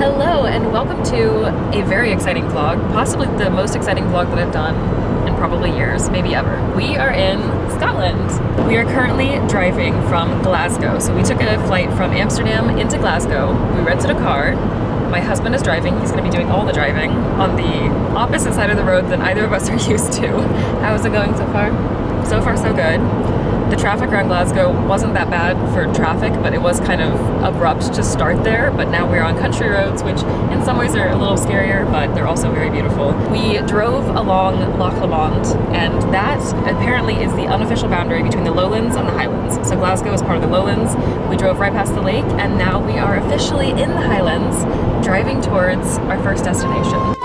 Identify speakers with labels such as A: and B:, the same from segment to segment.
A: Hello and welcome to a very exciting vlog, possibly the most exciting vlog that I've done in probably years, maybe ever. We are in Scotland. We are currently driving from Glasgow. So we took a flight from Amsterdam into Glasgow. We rented a car. My husband is driving. He's going to be doing all the driving on the opposite side of the road than either of us are used to. How is it going so far? So far so good. The traffic around Glasgow wasn't that bad for traffic, but it was kind of abrupt to start there. But now we're on country roads, which in some ways are a little scarier, but they're also very beautiful. We drove along Loch Ness, and that apparently is the unofficial boundary between the lowlands and the highlands. So Glasgow is part of the lowlands. We drove right past the lake, and now we are officially in the highlands, driving towards our first destination.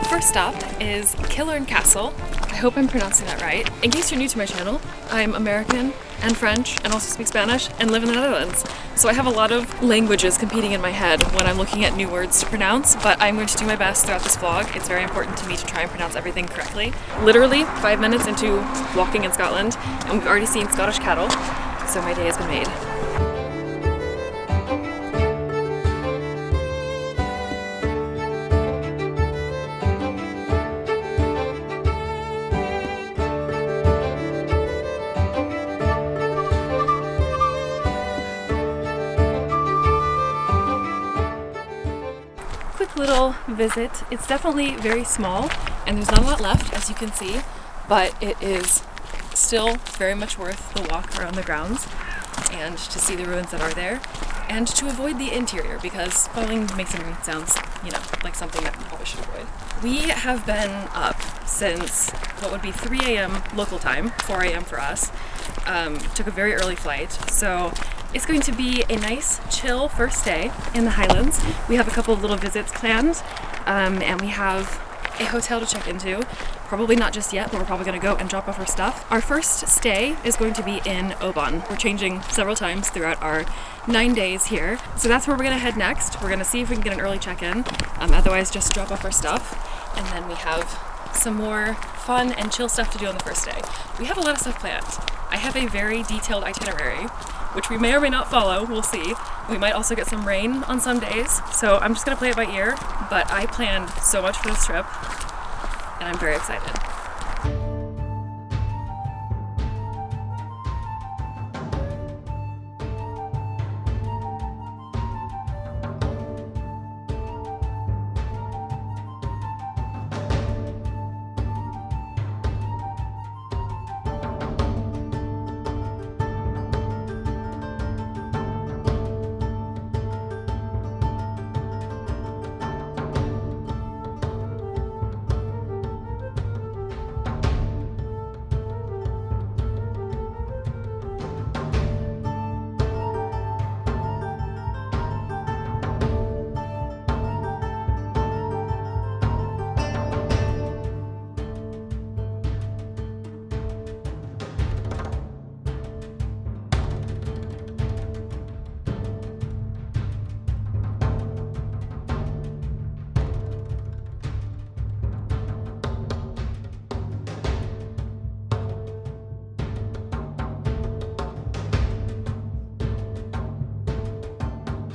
A: First stop is Kilchurn Castle. I hope I'm pronouncing that right. In case you're new to my channel, I'm American and French and also speak Spanish and live in the Netherlands. So I have a lot of languages competing in my head when I'm looking at new words to pronounce, but I'm going to do my best throughout this vlog. It's very important to me to try and pronounce everything correctly. Literally 5 minutes into walking in Scotland, and we've already seen Scottish cattle, so my day has been made. Quick little visit. It's definitely very small and there's not a lot left, as you can see, but it is still very much worth the walk around the grounds and to see the ruins that are there and to avoid the interior, because following Mason sounds, like something that we probably should avoid. We have been up since what would be 3 a.m. local time, 4 a.m. for us. Took a very early flight, so it's going to be a nice, chill first day in the Highlands. We have a couple of little visits planned, and we have a hotel to check into. Probably not just yet, but we're probably going to go and drop off our stuff. Our first stay is going to be in Oban. We're changing several times throughout our 9 days here. So that's where we're going to head next. We're going to see if we can get an early check-in, otherwise just drop off our stuff. And then we have some more fun and chill stuff to do on the first day. We have a lot of stuff planned. I have a very detailed itinerary, which we may or may not follow, we'll see. We might also get some rain on some days, so I'm just gonna play it by ear, but I planned so much for this trip, and I'm very excited.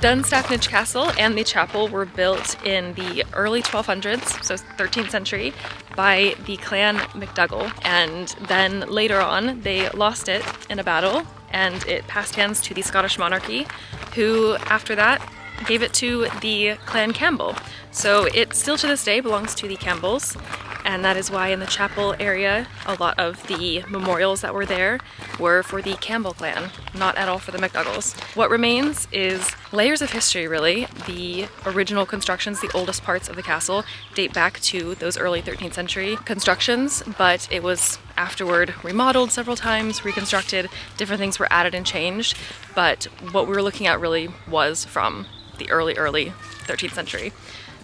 A: Dunstaffnage Castle and the chapel were built in the early 1200s, so 13th century, by the Clan MacDougall, and then later on they lost it in a battle and it passed hands to the Scottish monarchy, who after that gave it to the Clan Campbell. So it still to this day belongs to the Campbells, and that is why in the chapel area a lot of the memorials that were there were for the Campbell clan, not at all for the MacDougals. What remains is layers of history, really. The original constructions, the oldest parts of the castle, date back to those early 13th century constructions, but it was afterward remodeled several times, reconstructed, different things were added and changed, but what we were looking at really was from the early 13th century.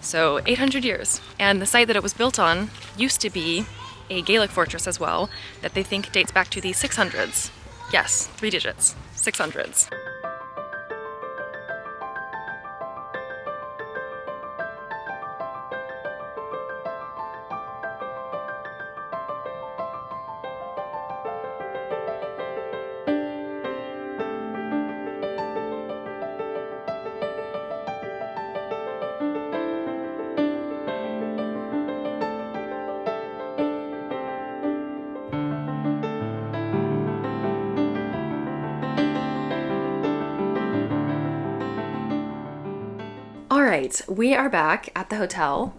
A: So 800 years. And the site that it was built on used to be a Gaelic fortress as well, that they think dates back to the 600s. Yes, 3 digits, 600s. right, we are back at the hotel.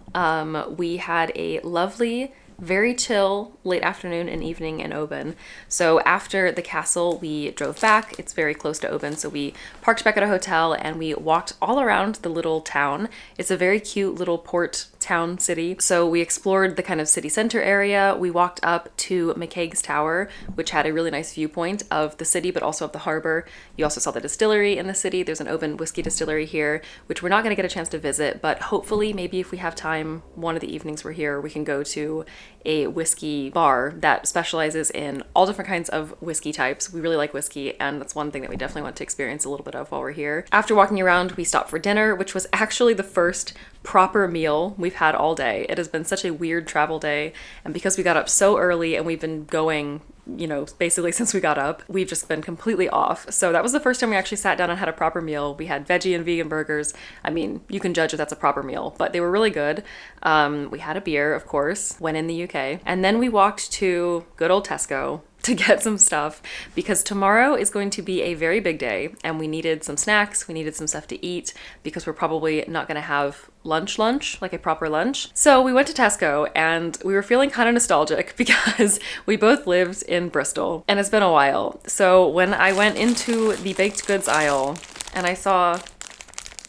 A: We had a lovely, very chill late afternoon and evening in Oban. So after the castle, we drove back. It's very close to Oban, so we parked back at a hotel and we walked all around the little town. It's a very cute little port town city. So we explored the kind of city center area. We walked up to McCaig's Tower, which had a really nice viewpoint of the city, but also of the harbor. You also saw the distillery in the city. There's an Oban whiskey distillery here, which we're not going to get a chance to visit, but hopefully maybe if we have time, one of the evenings we're here, we can go to a whiskey bar that specializes in all different kinds of whiskey types. We really like whiskey, and that's one thing that we definitely want to experience a little bit of while we're here. After walking around, we stopped for dinner, which was actually the first proper meal we've had all day. It has been such a weird travel day, and because we got up so early and we've been going, you know, basically since we got up, we've just been completely off. So that was the first time we actually sat down and had a proper meal. We had veggie and vegan burgers. I mean, you can judge if that's a proper meal, but they were really good. We had a beer, of course, when in the UK. And then we walked to good old Tesco to get some stuff because tomorrow is going to be a very big day and we needed some snacks, we needed some stuff to eat because we're probably not going to have lunch, like a proper lunch. So we went to Tesco and we were feeling kind of nostalgic because we both lived in Bristol and it's been a while. So when I went into the baked goods aisle and I saw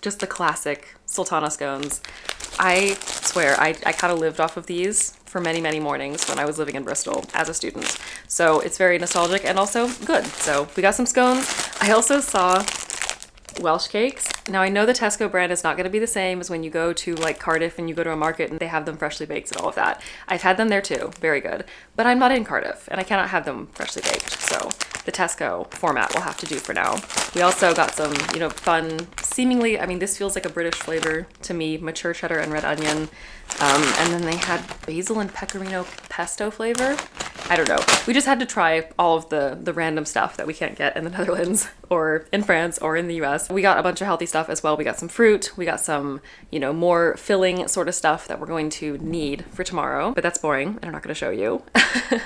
A: just the classic Sultana scones, I swear I kind of lived off of these for many, many mornings when I was living in Bristol as a student. So it's very nostalgic and also good. So we got some scones. I also saw Welsh cakes. Now I know the Tesco brand is not going to be the same as when you go to like Cardiff and you go to a market and they have them freshly baked and all of that. I've had them there too, very good. But I'm not in Cardiff and I cannot have them freshly baked. So the Tesco format will have to do for now. We also got some, you know, fun, seemingly, I mean, this feels like a British flavor to me, mature cheddar and red onion. And then they had basil and pecorino pesto flavor. I don't know. We just had to try all of the random stuff that we can't get in the Netherlands or in France or in the US. We got a bunch of healthy stuff as well. We got some fruit. We got some, you know, more filling sort of stuff that we're going to need for tomorrow. But that's boring and I'm not going to show you.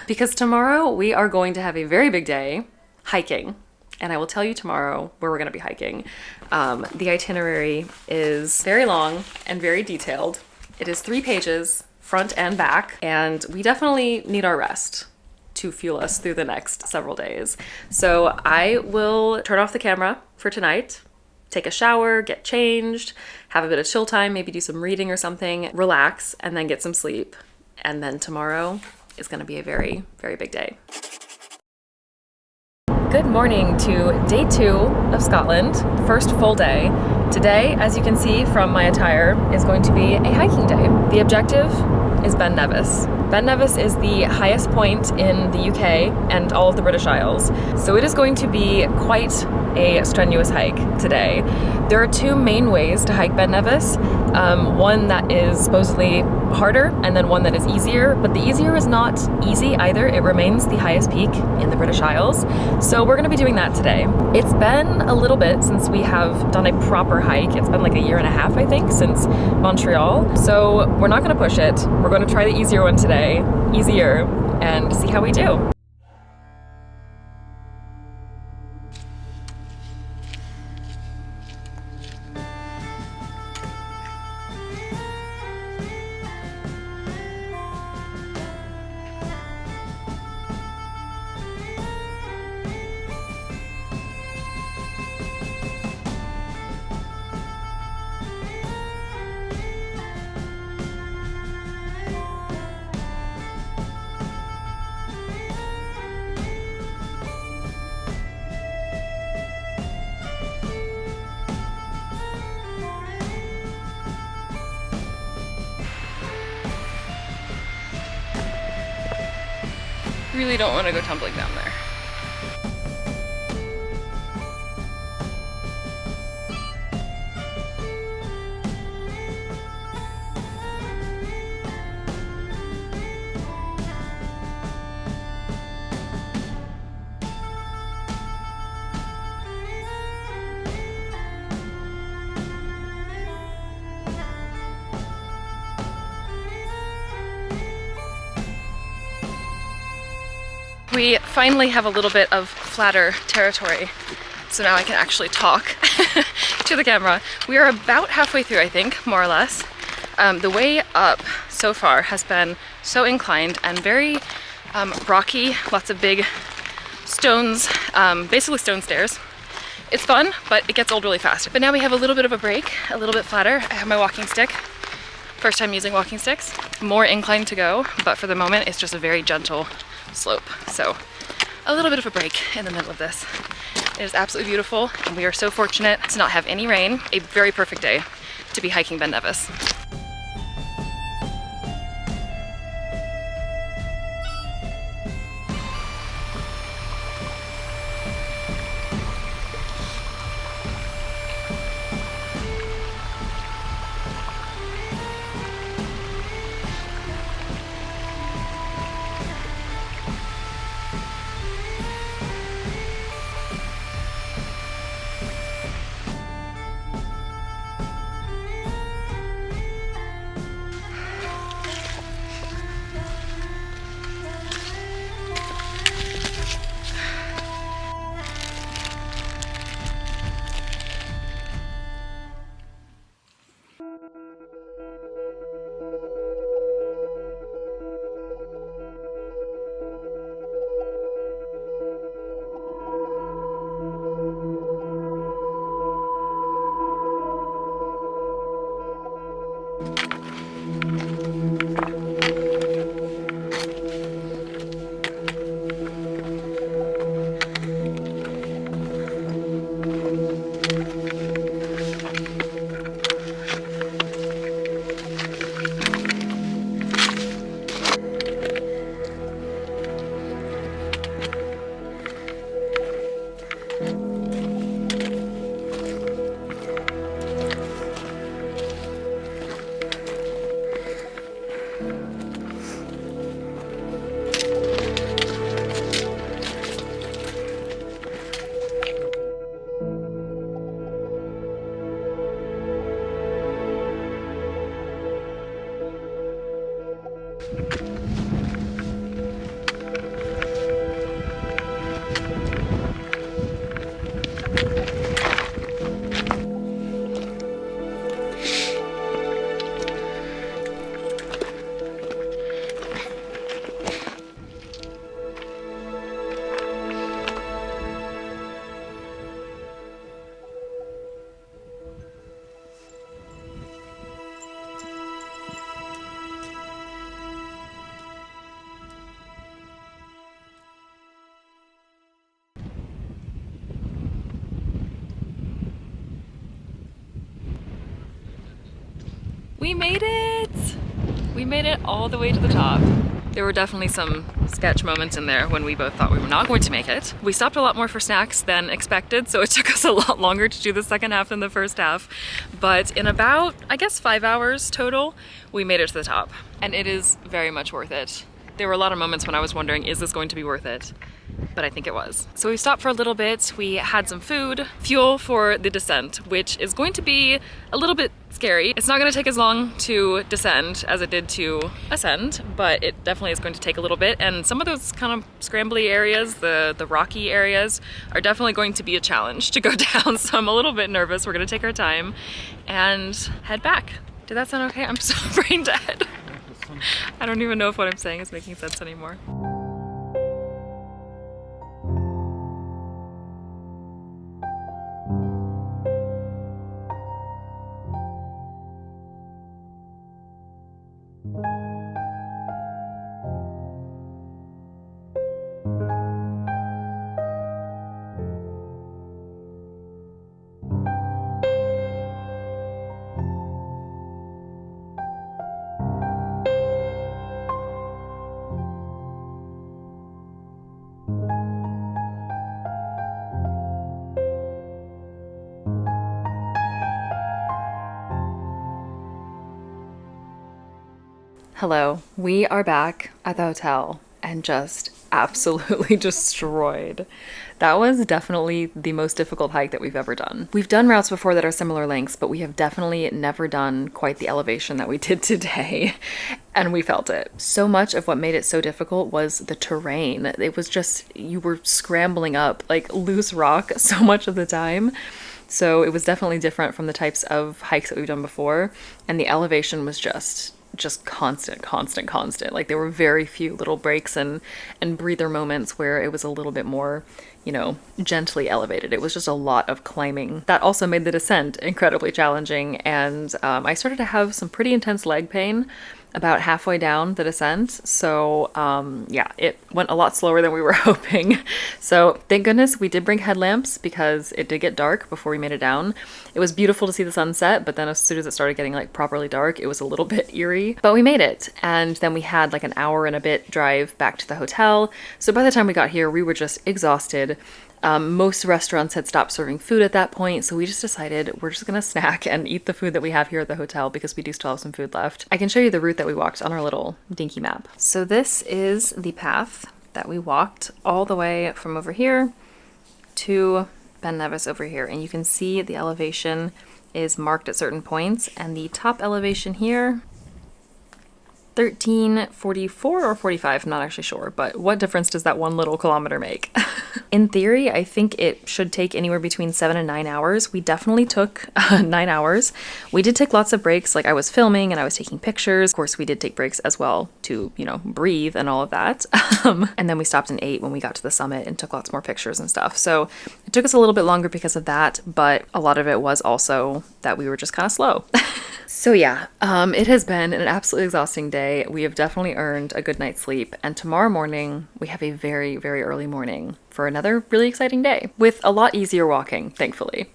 A: Because tomorrow we are going to have a very big day hiking. And I will tell you tomorrow where we're going to be hiking. The itinerary is very long and very detailed. It is 3 pages, front and back, and we definitely need our rest to fuel us through the next several days. So I will turn off the camera for tonight, take a shower, get changed, have a bit of chill time, maybe do some reading or something, relax, and then get some sleep. And then tomorrow is going to be a very, very big day. Good morning to day 2 of Scotland, first full day. Today, as you can see from my attire, is going to be a hiking day. The objective is Ben Nevis. Ben Nevis is the highest point in the UK and all of the British Isles. So it is going to be quite a strenuous hike today. There are 2 main ways to hike Ben Nevis. One that is supposedly harder and then one that is easier, but the easier is not easy either. It remains the highest peak in the British Isles. So we're gonna be doing that today. It's been a little bit since we have done a proper hike. It's been like a year and a half, I think, since Montreal. So we're not gonna push it. We're gonna try the easier one today, easier, and see how we do. Really don't want to go tumbling down there. We finally have a little bit of flatter territory, so now I can actually talk. to the camera. We are about halfway through, I think, more or less. The way up so far has been so inclined and very rocky, lots of big stones, basically stone stairs. It's fun, but it gets old really fast. But now we have a little bit of a break, a little bit flatter. I have my walking stick. First time using walking sticks. More inclined to go, but for the moment it's just a very gentle slope. So a little bit of a break in the middle of this. It is absolutely beautiful, and we are so fortunate to not have any rain. A very perfect day to be hiking Ben Nevis. We made it! We made it all the way to the top. There were definitely some sketch moments in there when we both thought we were not going to make it. We stopped a lot more for snacks than expected, so it took us a lot longer to do the second half than the first half. But in about, I guess, 5 hours total, we made it to the top. And it is very much worth it. There were a lot of moments when I was wondering, is this going to be worth it? But I think it was. So we stopped for a little bit, we had some food, fuel for the descent, which is going to be a little bit scary. It's not going to take as long to descend as it did to ascend, but it definitely is going to take a little bit, and some of those kind of scrambly areas, the rocky areas, are definitely going to be a challenge to go down, so I'm a little bit nervous. We're going to take our time and head back. Did that sound okay? I'm so brain dead. I don't even know if what I'm saying is making sense anymore. Hello, we are back at the hotel and just absolutely destroyed. That was definitely the most difficult hike that we've ever done. We've done routes before that are similar lengths, but we have definitely never done quite the elevation that we did today, and we felt it. So much of what made it so difficult was the terrain. It was just, you were scrambling up like loose rock so much of the time. So it was definitely different from the types of hikes that we've done before. And the elevation was just constant. Like there were very few little breaks and breather moments where it was a little bit more, you know, gently elevated. It was just a lot of climbing. That also made the descent incredibly challenging, and I started to have some pretty intense leg pain about halfway down the descent. So yeah, it went a lot slower than we were hoping. So thank goodness we did bring headlamps because it did get dark before we made it down. It was beautiful to see the sunset, but then as soon as it started getting like properly dark, it was a little bit eerie, but we made it. And then we had like an hour and a bit drive back to the hotel. So by the time we got here, we were just exhausted. Most restaurants had stopped serving food at that point, so we just decided we're just gonna snack and eat the food that we have here at the hotel because we do still have some food left. I can show you the route that we walked on our little dinky map. So this is the path that we walked all the way from over here to Ben Nevis over here, and you can see the elevation is marked at certain points, and the top elevation here, 1344 or 45, I'm not actually sure, but what difference does that 1 little kilometer make? In theory, I think it should take anywhere between 7 and 9 hours. We definitely took 9 hours. We did take lots of breaks, like I was filming and I was taking pictures. Of course, we did take breaks as well to, you know, breathe and all of that. And then we stopped and ate when we got to the summit and took lots more pictures and stuff. So it took us a little bit longer because of that, but a lot of it was also that we were just kind of slow. So yeah, it has been an absolutely exhausting day. We have definitely earned a good night's sleep, and tomorrow morning we have a very, very early morning for another really exciting day with a lot easier walking, thankfully.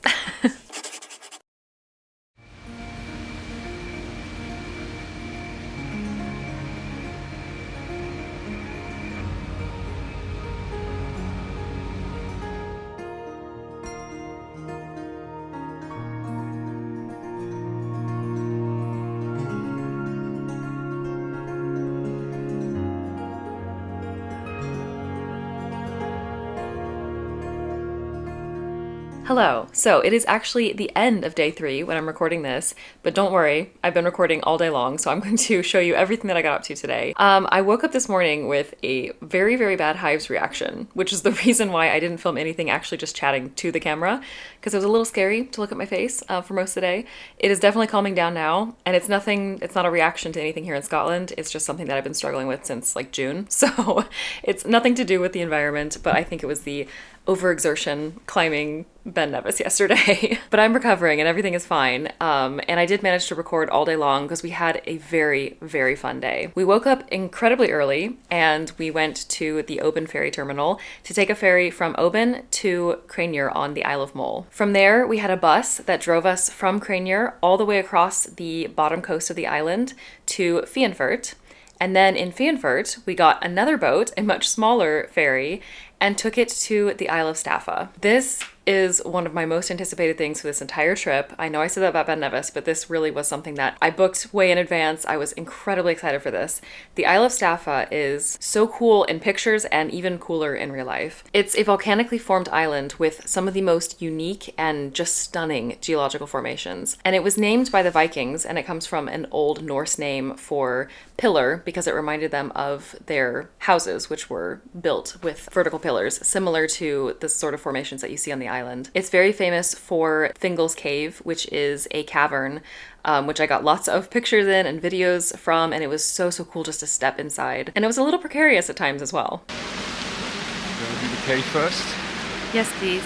A: Hello. So it is actually the end of day 3 when I'm recording this, but don't worry, I've been recording all day long, so I'm going to show you everything that I got up to today. I woke up this morning with a very, very bad hives reaction, which is the reason why I didn't film anything actually just chatting to the camera, because it was a little scary to look at my face for most of the day. It is definitely calming down now, and it's not a reaction to anything here in Scotland. It's just something that I've been struggling with since like June. So it's nothing to do with the environment, but I think it was the overexertion climbing Ben Nevis yesterday. But I'm recovering and everything is fine. And I did manage to record all day long because we had a very, very fun day. We woke up incredibly early and we went to the Oban ferry terminal to take a ferry from Oban to Craignier on the Isle of Mull. From there, we had a bus that drove us from Craignier all the way across the bottom coast of the island to Fianfurt. And then in Fianfurt, we got another boat, a much smaller ferry, and took it to the Isle of Staffa. This is one of my most anticipated things for this entire trip. I know I said that about Ben Nevis, but this really was something that I booked way in advance. I was incredibly excited for this. The Isle of Staffa is so cool in pictures and even cooler in real life. It's a volcanically formed island with some of the most unique and just stunning geological formations. And it was named by the Vikings, and it comes from an old Norse name for pillar because it reminded them of their houses, which were built with vertical pillars, similar to the sort of formations that you see on the island. It's very famous for Fingal's cave, which is a cavern, which I got lots of pictures in and videos from, and it was so cool just to step inside. And it was a little precarious at times as well.
B: You want to do the cave first?
A: Yes, please.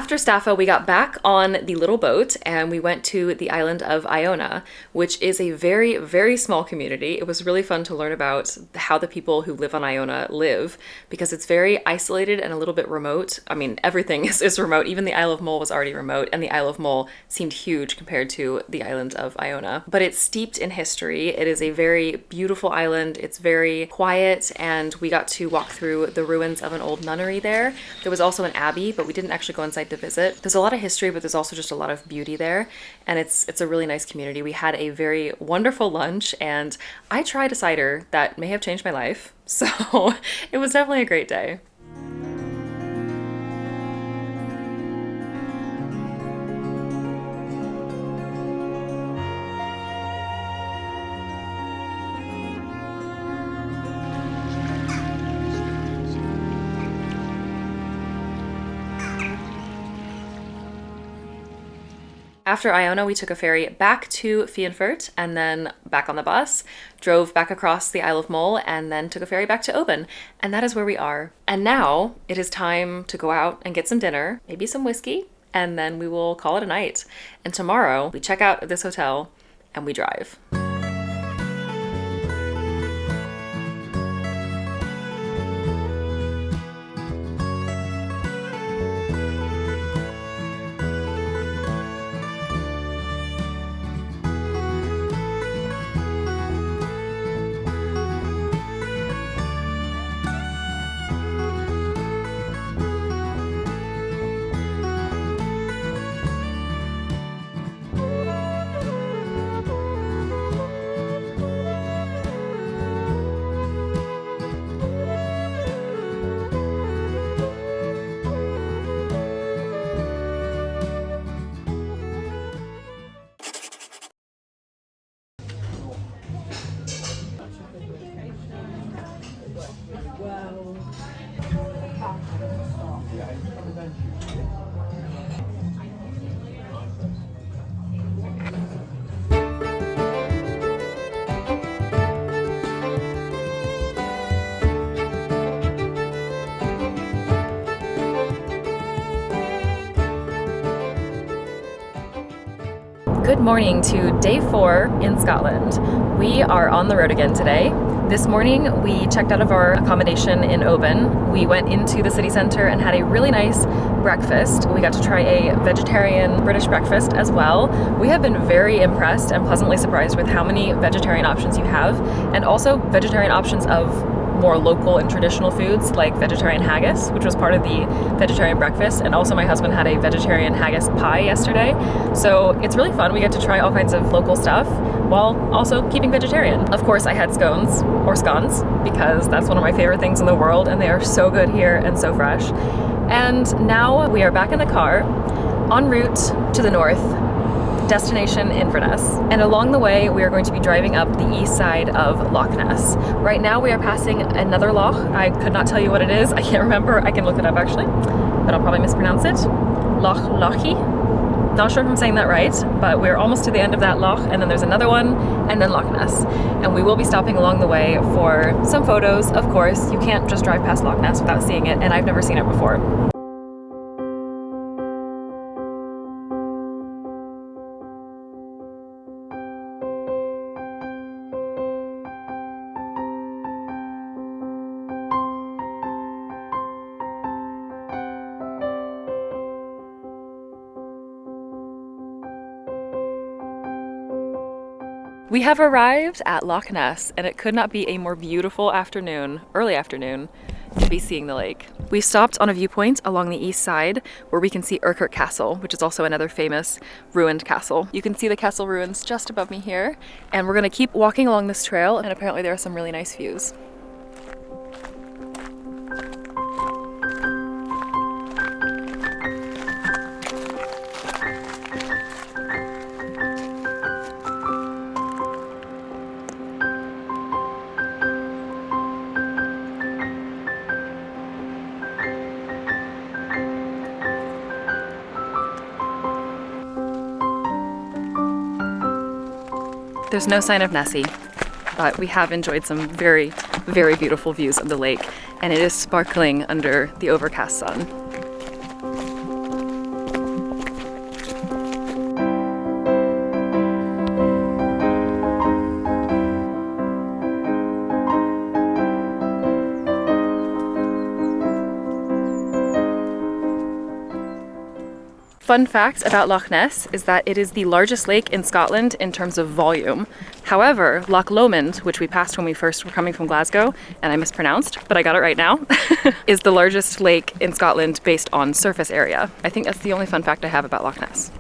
A: After Staffa, we got back on the little boat and we went to the island of Iona, which is a very, very small community. It was really fun to learn about how the people who live on Iona live, because it's very isolated and a little bit remote. I mean, everything is remote. Even the Isle of Mull was already remote, and the Isle of Mull seemed huge compared to the island of Iona. But it's steeped in history. It is a very beautiful island. It's very quiet, and we got to walk through the ruins of an old nunnery there. There was also an abbey, but we didn't actually go inside to visit. There's a lot of history, but there's also just a lot of beauty there, and it's a really nice community. We had a very wonderful lunch, and I tried a cider that may have changed my life, so it was definitely a great day. After Iona, we took a ferry back to Fingal and then back on the bus, drove back across the Isle of Mull, and then took a ferry back to Oban. And that is where we are. And now it is time to go out and get some dinner, maybe some whiskey, and then we will call it a night. And tomorrow we check out this hotel and we drive. Good morning to day 4 in Scotland. We are on the road again today. This morning we checked out of our accommodation in Oban. We went into the city centre and had a really nice breakfast. We got to try a vegetarian British breakfast as well. We have been very impressed and pleasantly surprised with how many vegetarian options you have, and also vegetarian options of more local and traditional foods like vegetarian haggis, which was part of the vegetarian breakfast, and also my husband had a vegetarian haggis pie yesterday. So it's really fun. We get to try all kinds of local stuff while also keeping vegetarian. Of course, I had scones, or scones, because that's one of my favorite things in the world, and they are so good here and so fresh. And now we are back in the car, en route to the north, destination Inverness. And along the way, we are going to be driving up the east side of Loch Ness. Right now, we are passing another loch. I could not tell you what it is. I can't remember. I can look it up actually, but I'll probably mispronounce it. Lochy. Not sure if I'm saying that right, but we're almost to the end of that loch, and then there's another one, and then Loch Ness. And we will be stopping along the way for some photos, of course. You can't just drive past Loch Ness without seeing it, and I've never seen it before. We have arrived at Loch Ness, and it could not be a more beautiful afternoon, early afternoon, to be seeing the lake. We stopped on a viewpoint along the east side where we can see Urquhart Castle, which is also another famous ruined castle. You can see the castle ruins just above me here, and we're gonna keep walking along this trail, and apparently there are some really nice views. There's no sign of Nessie, but we have enjoyed some very, very beautiful views of the lake, and it is sparkling under the overcast sun. fun fact about Loch Ness is that it is the largest lake in Scotland in terms of volume. However, Loch Lomond, which we passed when we first were coming from Glasgow, and I mispronounced, but I got it right now, is the largest lake in Scotland based on surface area. I think that's the only fun fact I have about Loch Ness.